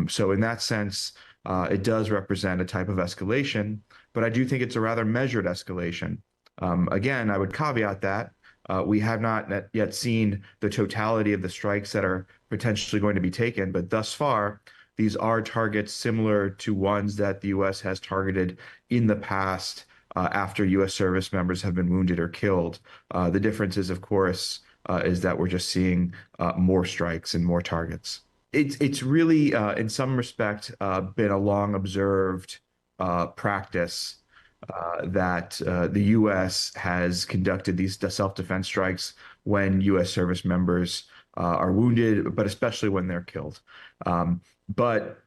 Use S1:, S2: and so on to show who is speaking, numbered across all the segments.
S1: So in that sense, it does represent a type of escalation, but I do think it's a rather measured escalation. Again, I would caveat that we have not yet seen the totality of the strikes that are potentially going to be taken, but thus far, these are targets similar to ones that the U.S. has targeted in the past after U.S. service members have been wounded or killed. The difference is, of course, is that we're just seeing more strikes and more targets. It's really, in some respect, been a long observed practice that the U.S. has conducted these self-defense strikes when U.S. service members are wounded, but especially when they're killed. But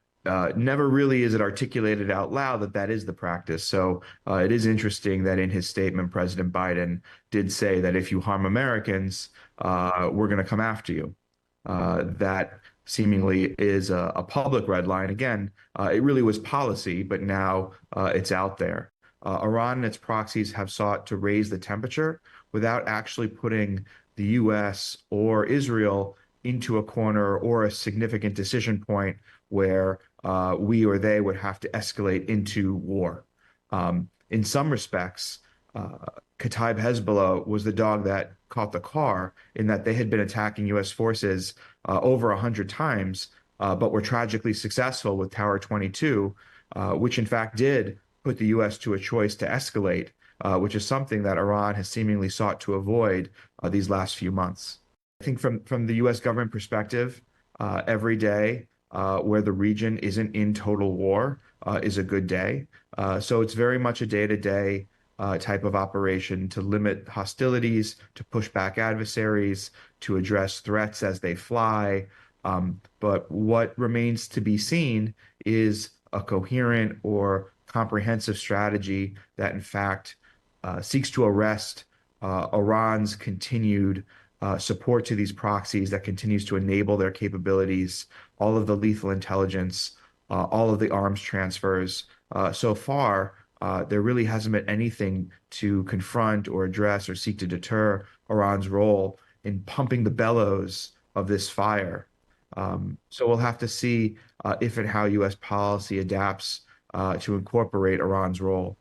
S1: never really is it articulated out loud that that is the practice. So it is interesting that in his statement, President Biden did say that if you harm Americans, we're going to come after you. That seemingly is a public red line. Again, it really was policy, but now it's out there. Iran and its proxies have sought to raise the temperature without actually putting the US or Israel into a corner or a significant decision point where we or they would have to escalate into war. In some respects, Kataib Hezbollah was the dog that caught the car in that they had been attacking U.S. forces over 100 times, but were tragically successful with Tower 22, which in fact did put the U.S. to a choice to escalate, which is something that Iran has seemingly sought to avoid these last few months. I think from the U.S. government perspective, every day where the region isn't in total war is a good day. So it's very much a day-to-day type of operation to limit hostilities, to push back adversaries, to address threats as they fly. But what remains to be seen is a coherent or comprehensive strategy that, in fact, seeks to arrest Iran's continued support to these proxies, that continues to enable their capabilities, all of the lethal intelligence, all of the arms transfers. So far, there really hasn't been anything to confront or address or seek to deter Iran's role in pumping the bellows of this fire. So we'll have to see if and how U.S. policy adapts to incorporate Iran's role.